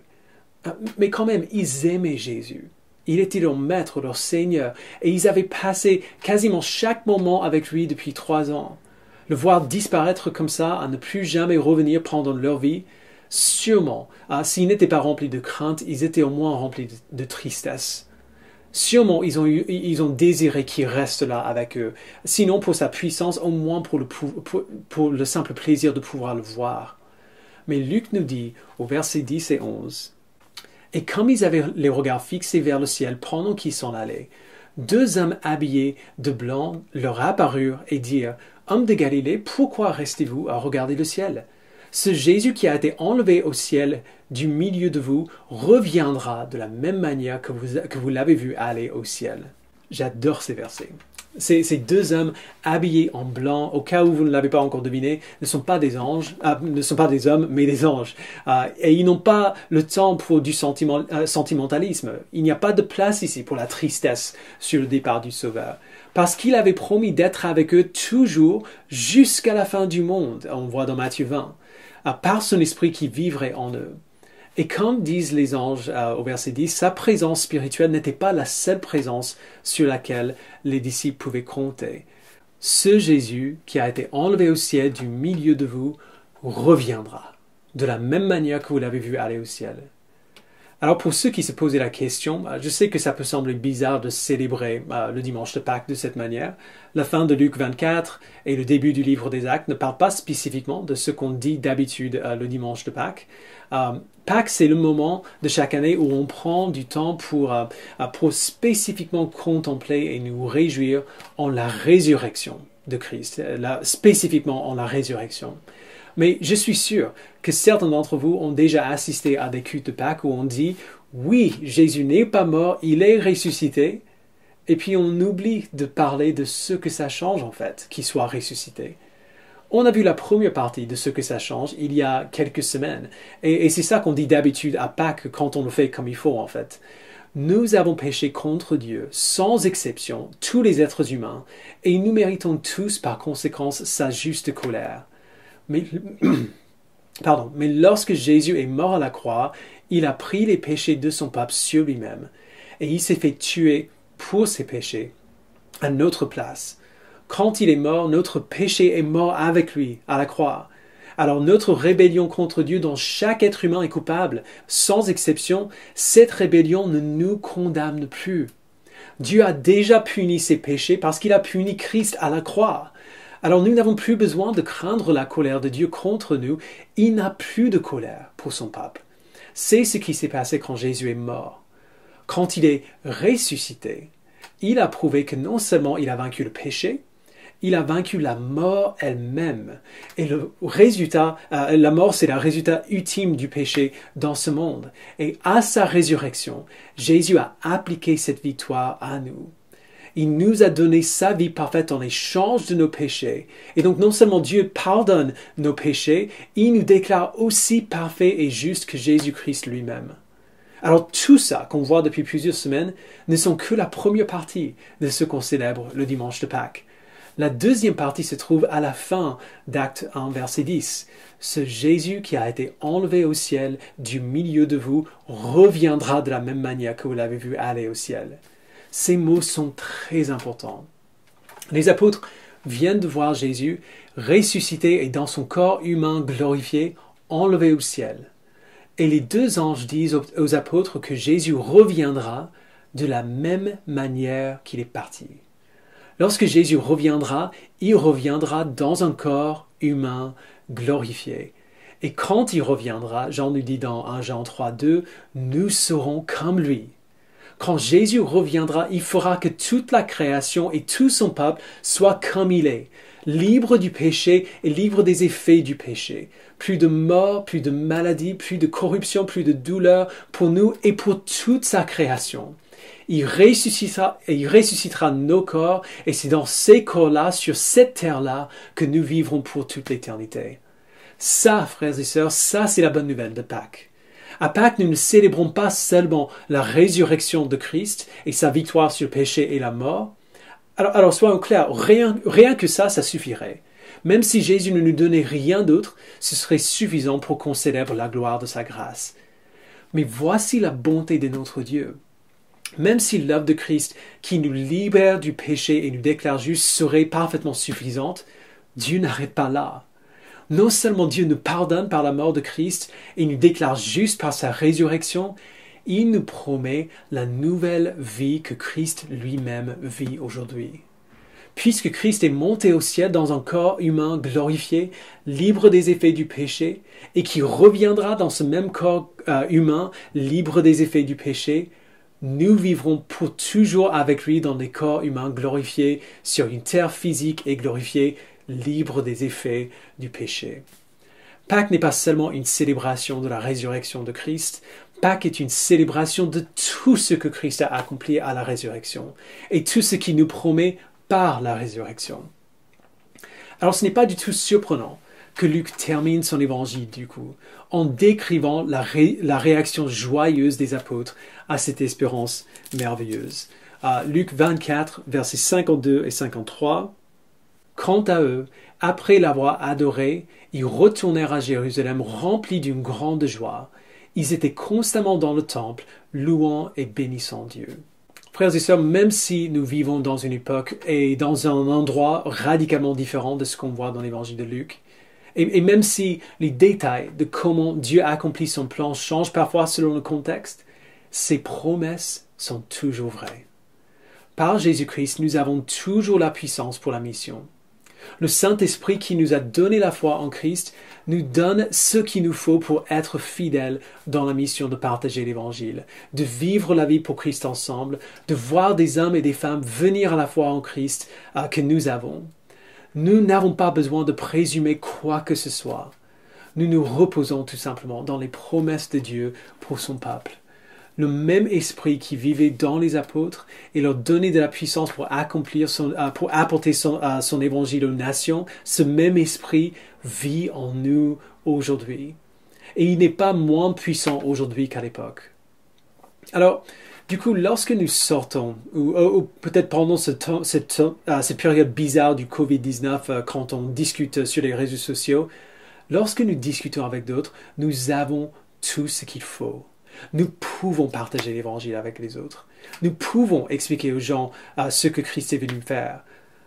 Mais quand même, ils aimaient Jésus. Il était leur maître, leur Seigneur, et ils avaient passé quasiment chaque moment avec lui depuis 3 ans. Le voir disparaître comme ça, à ne plus jamais revenir pendant leur vie, sûrement, s'ils n'étaient pas remplis de crainte, ils étaient au moins remplis de tristesse. Sûrement, ils ont désiré qu'il reste là avec eux. Sinon pour sa puissance, au moins pour le simple plaisir de pouvoir le voir. Mais Luc nous dit au verset 10 et 11, « Et comme ils avaient les regards fixés vers le ciel pendant qu'ils s'en allaient, 2 hommes habillés de blanc leur apparurent et dirent, « Hommes de Galilée, pourquoi restez-vous à regarder le ciel? Ce Jésus qui a été enlevé au ciel du milieu de vous reviendra de la même manière que vous l'avez vu aller au ciel. » J'adore ces versets. Ces 2 hommes habillés en blanc, au cas où vous ne l'avez pas encore deviné, ne sont pas des anges, ne sont pas des hommes, mais des anges. Et ils n'ont pas le temps pour du sentimentalisme. Il n'y a pas de place ici pour la tristesse sur le départ du Sauveur. Parce qu'il avait promis d'être avec eux toujours jusqu'à la fin du monde, on voit dans Matthieu 20, par son esprit qui vivrait en eux. Et comme disent les anges au verset 10, sa présence spirituelle n'était pas la seule présence sur laquelle les disciples pouvaient compter. Ce Jésus qui a été enlevé au ciel du milieu de vous reviendra, de la même manière que vous l'avez vu aller au ciel. Alors pour ceux qui se posaient la question, je sais que ça peut sembler bizarre de célébrer le dimanche de Pâques de cette manière. La fin de Luc 24 et le début du livre des Actes ne parlent pas spécifiquement de ce qu'on dit d'habitude le dimanche de Pâques. Pâques, c'est le moment de chaque année où on prend du temps pour spécifiquement contempler et nous réjouir en la résurrection de Christ, spécifiquement en la résurrection. Mais je suis sûr que certains d'entre vous ont déjà assisté à des cultes de Pâques où on dit « Oui, Jésus n'est pas mort, il est ressuscité ». Et puis on oublie de parler de ce que ça change en fait, qu'il soit ressuscité. On a vu la première partie de ce que ça change il y a quelques semaines. Et c'est ça qu'on dit d'habitude à Pâques quand on le fait comme il faut en fait. Nous avons péché contre Dieu, sans exception, tous les êtres humains, et nous méritons tous par conséquence sa juste colère. Mais lorsque Jésus est mort à la croix, il a pris les péchés de son peuple sur lui-même, et il s'est fait tuer pour ses péchés à notre place. Quand il est mort, notre péché est mort avec lui à la croix. Alors notre rébellion contre Dieu dont chaque être humain est coupable, sans exception, cette rébellion ne nous condamne plus. Dieu a déjà puni ses péchés parce qu'il a puni Christ à la croix. Alors nous n'avons plus besoin de craindre la colère de Dieu contre nous. Il n'a plus de colère pour son peuple. C'est ce qui s'est passé quand Jésus est mort. Quand il est ressuscité, il a prouvé que non seulement il a vaincu le péché, il a vaincu la mort elle-même. Et le résultat, la mort, c'est le résultat ultime du péché dans ce monde. Et à sa résurrection, Jésus a appliqué cette victoire à nous. Il nous a donné sa vie parfaite en échange de nos péchés. Et donc non seulement Dieu pardonne nos péchés, il nous déclare aussi parfaits et justes que Jésus-Christ lui-même. Alors tout ça qu'on voit depuis plusieurs semaines ne sont que la première partie de ce qu'on célèbre le dimanche de Pâques. La deuxième partie se trouve à la fin d'Acte 1, verset 10. Ce Jésus qui a été enlevé au ciel du milieu de vous reviendra de la même manière que vous l'avez vu aller au ciel. Ces mots sont très importants. Les apôtres viennent de voir Jésus ressuscité et dans son corps humain glorifié, enlevé au ciel. Et les 2 anges disent aux apôtres que Jésus reviendra de la même manière qu'il est parti. Lorsque Jésus reviendra, il reviendra dans un corps humain glorifié. Et quand il reviendra, Jean nous dit dans 1 Jean 3,2, nous serons comme lui. Quand Jésus reviendra, il fera que toute la création et tout son peuple soient comme il est, libre du péché et libre des effets du péché. Plus de mort, plus de maladie, plus de corruption, plus de douleur pour nous et pour toute sa création. Il ressuscitera nos corps et c'est dans ces corps-là, sur cette terre-là, que nous vivrons pour toute l'éternité. Ça, frères et sœurs, ça c'est la bonne nouvelle de Pâques. À Pâques, nous ne célébrons pas seulement la résurrection de Christ et sa victoire sur le péché et la mort. Alors soyons clairs, rien que ça suffirait. Même si Jésus ne nous donnait rien d'autre, ce serait suffisant pour qu'on célèbre la gloire de sa grâce. Mais voici la bonté de notre Dieu. Même si l'œuvre de Christ qui nous libère du péché et nous déclare justes serait parfaitement suffisante, Dieu n'arrête pas là. Non seulement Dieu nous pardonne par la mort de Christ et nous déclare justes par sa résurrection, il nous promet la nouvelle vie que Christ lui-même vit aujourd'hui. puisque Christ est monté au ciel dans un corps humain glorifié, libre des effets du péché, et qui reviendra dans ce même corps humain, libre des effets du péché, nous vivrons pour toujours avec lui dans des corps humains glorifiés, sur une terre physique et glorifiée, libre des effets du péché. Pâques n'est pas seulement une célébration de la résurrection de Christ, Pâques est une célébration de tout ce que Christ a accompli à la résurrection, et tout ce qu'il nous promet par la résurrection. Alors ce n'est pas du tout surprenant que Luc termine son évangile du coup, en décrivant la réaction joyeuse des apôtres à cette espérance merveilleuse. Luc 24, versets 52 et 53. Quant à eux, après l'avoir adoré, ils retournèrent à Jérusalem remplis d'une grande joie. Ils étaient constamment dans le temple, louant et bénissant Dieu. Frères et sœurs, même si nous vivons dans une époque et dans un endroit radicalement différent de ce qu'on voit dans l'évangile de Luc, et même si les détails de comment Dieu accomplit son plan changent parfois selon le contexte, ses promesses sont toujours vraies. Par Jésus-Christ, nous avons toujours la puissance pour la mission. Le Saint-Esprit qui nous a donné la foi en Christ nous donne ce qu'il nous faut pour être fidèles dans la mission de partager l'Évangile, de vivre la vie pour Christ ensemble, de voir des hommes et des femmes venir à la foi en Christ que nous avons. Nous n'avons pas besoin de présumer quoi que ce soit. Nous nous reposons tout simplement dans les promesses de Dieu pour son peuple. Le même esprit qui vivait dans les apôtres et leur donnait de la puissance pour apporter son évangile aux nations, ce même esprit vit en nous aujourd'hui. Et il n'est pas moins puissant aujourd'hui qu'à l'époque. Alors, du coup, lorsque nous sortons, ou peut-être pendant cette période bizarre du Covid-19, quand on discute sur les réseaux sociaux, lorsque nous discutons avec d'autres, nous avons tout ce qu'il faut. Nous pouvons partager l'évangile avec les autres. Nous pouvons expliquer aux gens ce que Christ est venu faire.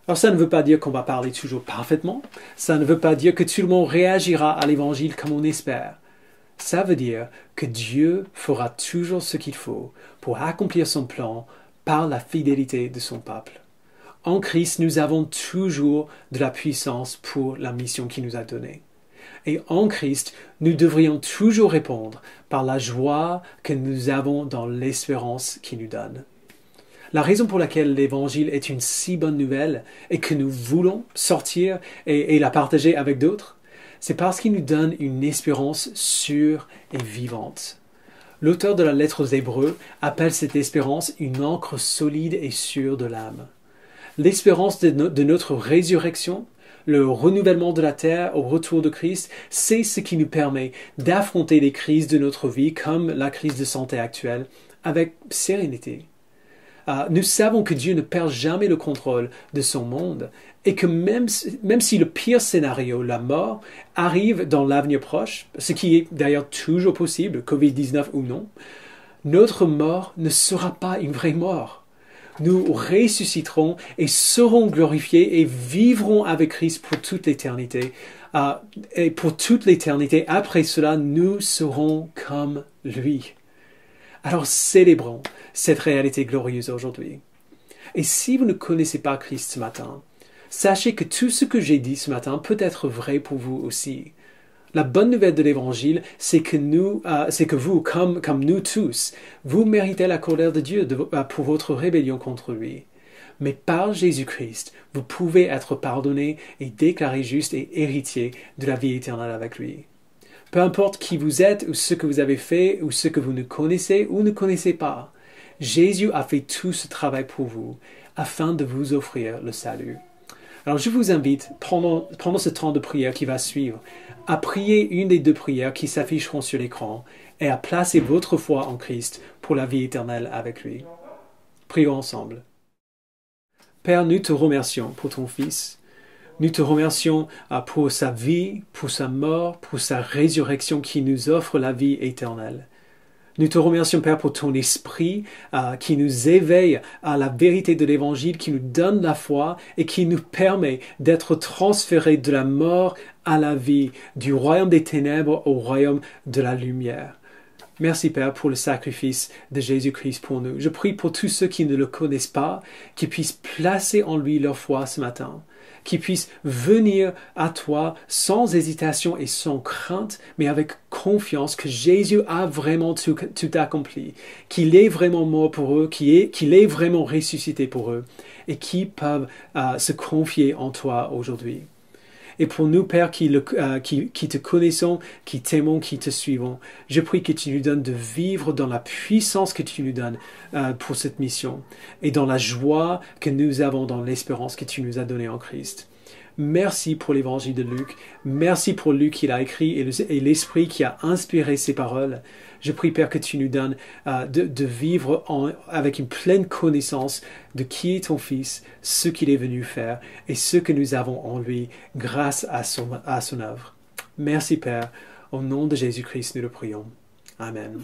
Alors ça ne veut pas dire qu'on va parler toujours parfaitement. Ça ne veut pas dire que tout le monde réagira à l'évangile comme on espère. Ça veut dire que Dieu fera toujours ce qu'il faut pour accomplir son plan par la fidélité de son peuple. En Christ, nous avons toujours de la puissance pour la mission qu'il nous a donnée. Et en Christ, nous devrions toujours répondre par la joie que nous avons dans l'espérance qu'il nous donne. La raison pour laquelle l'Évangile est une si bonne nouvelle et que nous voulons sortir et la partager avec d'autres, c'est parce qu'il nous donne une espérance sûre et vivante. L'auteur de la lettre aux Hébreux appelle cette espérance une ancre solide et sûre de l'âme. L'espérance de notre résurrection, le renouvellement de la terre au retour de Christ, c'est ce qui nous permet d'affronter les crises de notre vie, comme la crise de santé actuelle, avec sérénité. Nous savons que Dieu ne perd jamais le contrôle de son monde et que même si le pire scénario, la mort, arrive dans l'avenir proche, ce qui est d'ailleurs toujours possible, Covid-19 ou non, notre mort ne sera pas une vraie mort. Nous ressusciterons et serons glorifiés et vivrons avec Christ pour toute l'éternité. Et pour toute l'éternité, après cela, nous serons comme lui. Alors célébrons cette réalité glorieuse aujourd'hui. Et si vous ne connaissez pas Christ ce matin, sachez que tout ce que j'ai dit ce matin peut être vrai pour vous aussi. La bonne nouvelle de l'Évangile, c'est que vous, comme nous tous, vous méritez la colère de Dieu pour votre rébellion contre lui. Mais par Jésus-Christ, vous pouvez être pardonné et déclaré juste et héritier de la vie éternelle avec lui. Peu importe qui vous êtes ou ce que vous avez fait ou ce que vous ne connaissez ou ne connaissez pas, Jésus a fait tout ce travail pour vous afin de vous offrir le salut. Alors je vous invite, pendant ce temps de prière qui va suivre, à prier une des deux prières qui s'afficheront sur l'écran et à placer votre foi en Christ pour la vie éternelle avec lui. Prions ensemble. Père, nous te remercions pour ton Fils. Nous te remercions pour sa vie, pour sa mort, pour sa résurrection qui nous offre la vie éternelle. Nous te remercions, Père, pour ton esprit qui nous éveille à la vérité de l'Évangile, qui nous donne la foi et qui nous permet d'être transférés de la mort à la vie, du royaume des ténèbres au royaume de la lumière. Merci Père pour le sacrifice de Jésus-Christ pour nous. Je prie pour tous ceux qui ne le connaissent pas, qu'ils puissent placer en lui leur foi ce matin, qu'ils puissent venir à toi sans hésitation et sans crainte, mais avec confiance que Jésus a vraiment tout accompli, qu'il est vraiment mort pour eux, qu'il est vraiment ressuscité pour eux, et qui peuvent se confier en toi aujourd'hui. Et pour nous, Père, qui te connaissons, qui t'aimons, qui te suivons, je prie que tu nous donnes de vivre dans la puissance que tu nous donnes pour cette mission et dans la joie que nous avons dans l'espérance que tu nous as donnée en Christ. Merci pour l'évangile de Luc. Merci pour Luc qui l'a écrit et l'Esprit qui a inspiré ces paroles. Je prie, Père, que tu nous donnes de vivre avec une pleine connaissance de qui est ton Fils, ce qu'il est venu faire et ce que nous avons en lui grâce à son œuvre. Merci, Père. Au nom de Jésus-Christ, nous le prions. Amen.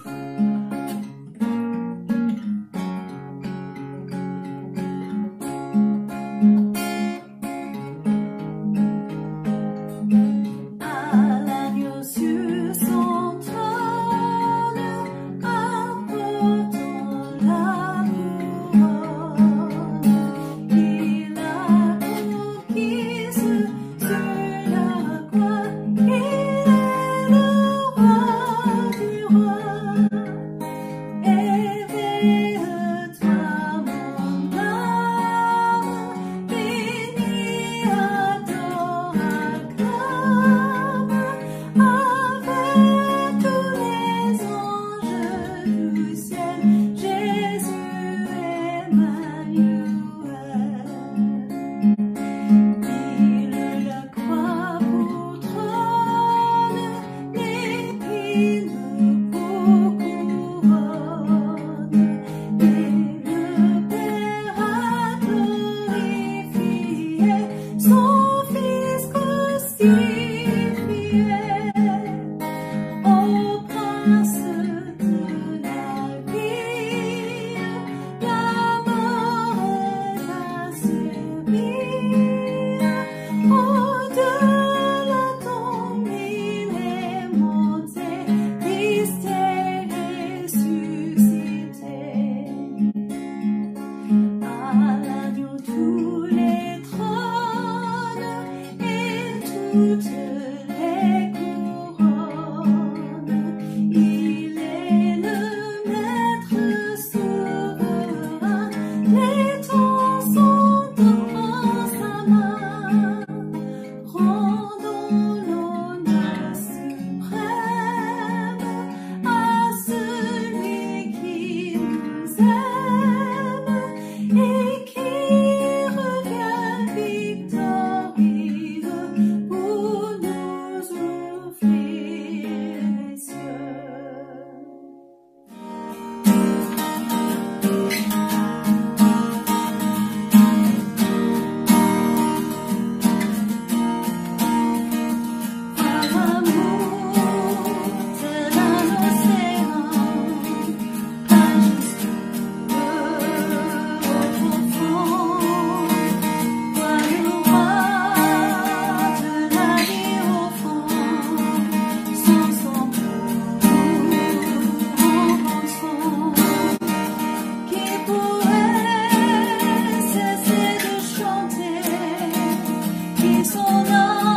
Son amour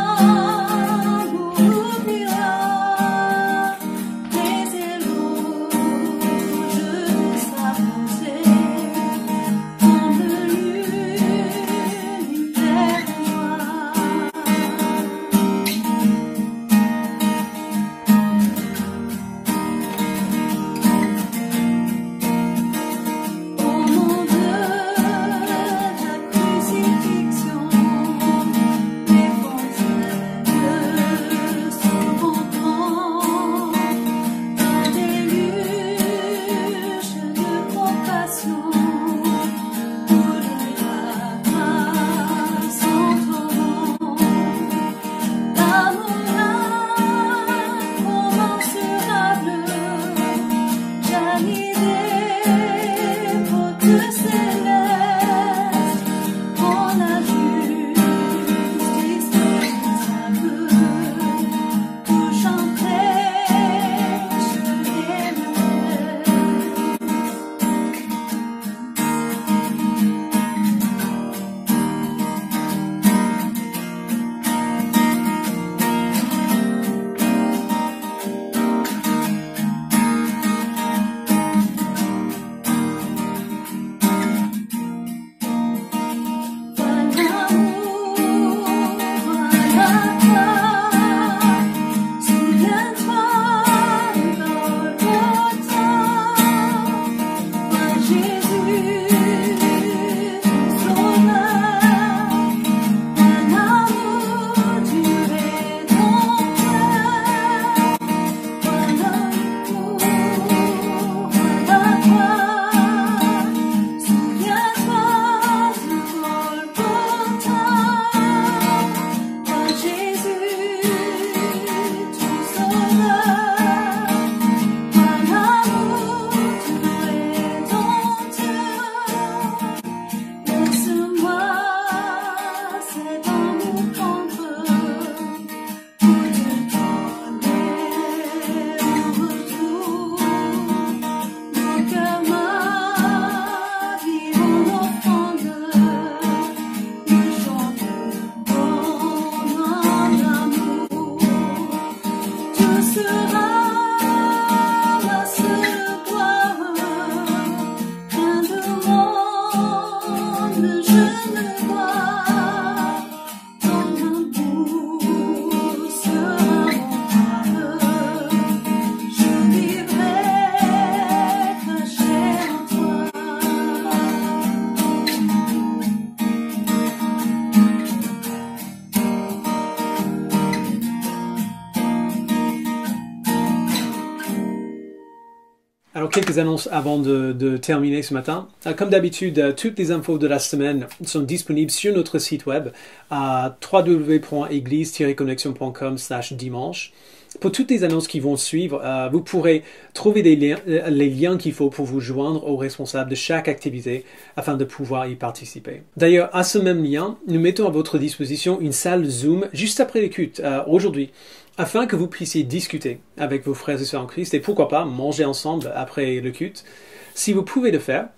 Alors, quelques annonces avant de terminer ce matin. Comme d'habitude, toutes les infos de la semaine sont disponibles sur notre site web à www.église-connexion.com/dimanche. Pour toutes les annonces qui vont suivre, vous pourrez trouver les liens qu'il faut pour vous joindre aux responsables de chaque activité afin de pouvoir y participer. D'ailleurs, à ce même lien, nous mettons à votre disposition une salle Zoom juste après les cultes aujourd'hui, afin que vous puissiez discuter avec vos frères et sœurs en Christ et pourquoi pas manger ensemble après le culte. Si vous pouvez le faire,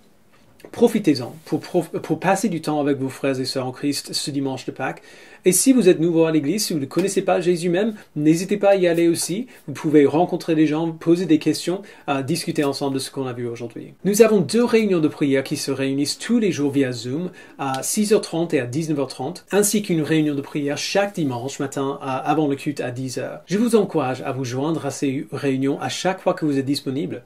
profitez-en pour passer du temps avec vos frères et sœurs en Christ ce dimanche de Pâques. Et si vous êtes nouveau à l'église, si vous ne connaissez pas Jésus même, n'hésitez pas à y aller aussi. Vous pouvez rencontrer des gens, poser des questions, discuter ensemble de ce qu'on a vu aujourd'hui. Nous avons 2 réunions de prière qui se réunissent tous les jours via Zoom à 6h30 et à 19h30, ainsi qu'une réunion de prière chaque dimanche matin avant le culte à 10h. Je vous encourage à vous joindre à ces réunions à chaque fois que vous êtes disponible,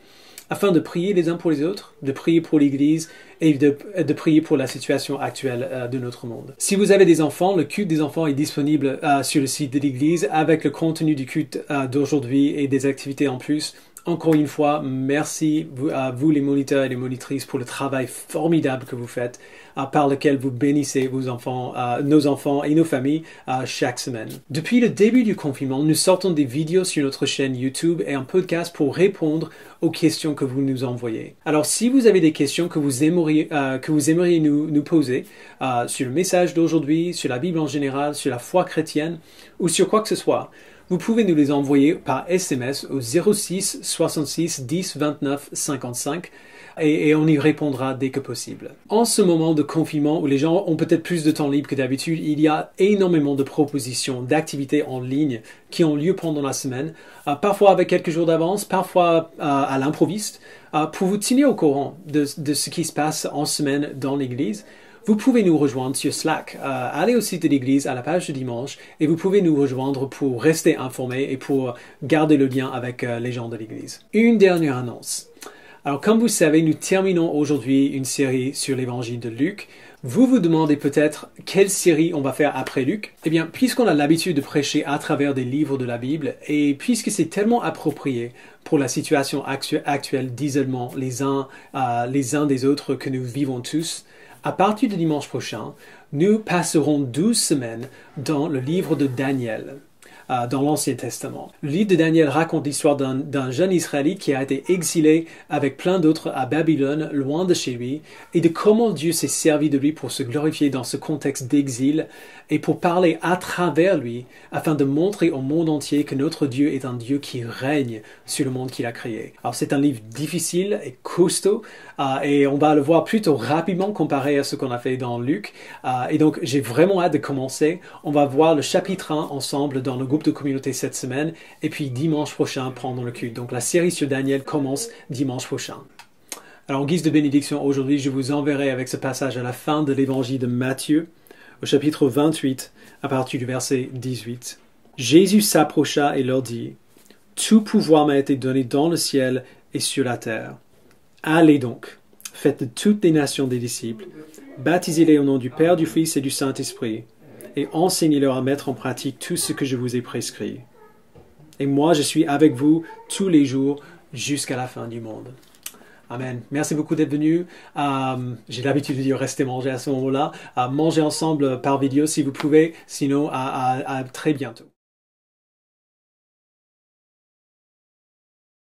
afin de prier les uns pour les autres, de prier pour l'Église et de prier pour la situation actuelle de notre monde. Si vous avez des enfants, le culte des enfants est disponible sur le site de l'Église avec le contenu du culte d'aujourd'hui et des activités en plus. Encore une fois, merci à vous les moniteurs et les monitrices pour le travail formidable que vous faites, par lequel vous bénissez vos enfants, nos enfants et nos familles chaque semaine. Depuis le début du confinement, nous sortons des vidéos sur notre chaîne YouTube et un podcast pour répondre aux questions que vous nous envoyez. Alors, si vous avez des questions que vous aimeriez nous poser sur le message d'aujourd'hui, sur la Bible en général, sur la foi chrétienne ou sur quoi que ce soit, vous pouvez nous les envoyer par SMS au 06 66 10 29 55 et on y répondra dès que possible. En ce moment de confinement où les gens ont peut-être plus de temps libre que d'habitude, il y a énormément de propositions d'activités en ligne qui ont lieu pendant la semaine, parfois avec quelques jours d'avance, parfois à l'improviste, pour vous tenir au courant de ce qui se passe en semaine dans l'Église. Vous pouvez nous rejoindre sur Slack. Allez au site de l'Église, à la page de dimanche, et vous pouvez nous rejoindre pour rester informés et pour garder le lien avec les gens de l'Église. Une dernière annonce. Alors, comme vous savez, nous terminons aujourd'hui une série sur l'évangile de Luc. Vous vous demandez peut-être quelle série on va faire après Luc. Eh bien, puisqu'on a l'habitude de prêcher à travers des livres de la Bible, et puisque c'est tellement approprié pour la situation actuelle d'isolement les uns des autres que nous vivons tous, à partir de dimanche prochain, nous passerons 12 semaines dans le livre de Daniel, dans l'Ancien Testament. Le livre de Daniel raconte l'histoire d'un jeune Israélite qui a été exilé avec plein d'autres à Babylone, loin de chez lui, et de comment Dieu s'est servi de lui pour se glorifier dans ce contexte d'exil et pour parler à travers lui afin de montrer au monde entier que notre Dieu est un Dieu qui règne sur le monde qu'il a créé. Alors c'est un livre difficile et costaud et on va le voir plutôt rapidement comparé à ce qu'on a fait dans Luc. Et donc j'ai vraiment hâte de commencer. On va voir le chapitre 1 ensemble dans le groupe de communauté cette semaine et puis dimanche prochain pendant le culte. Donc la série sur Daniel commence dimanche prochain. Alors en guise de bénédiction aujourd'hui, je vous enverrai avec ce passage à la fin de l'évangile de Matthieu, au chapitre 28, à partir du verset 18. Jésus s'approcha et leur dit, « Tout pouvoir m'a été donné dans le ciel et sur la terre. Allez donc, faites de toutes les nations des disciples, baptisez-les au nom du Père, du Fils et du Saint-Esprit, et enseignez-leur à mettre en pratique tout ce que je vous ai prescrit. Et moi, je suis avec vous tous les jours jusqu'à la fin du monde. » Amen. Merci beaucoup d'être venu. J'ai l'habitude de dire restez manger à ce moment-là. Mangez ensemble par vidéo si vous pouvez. Sinon, à très bientôt.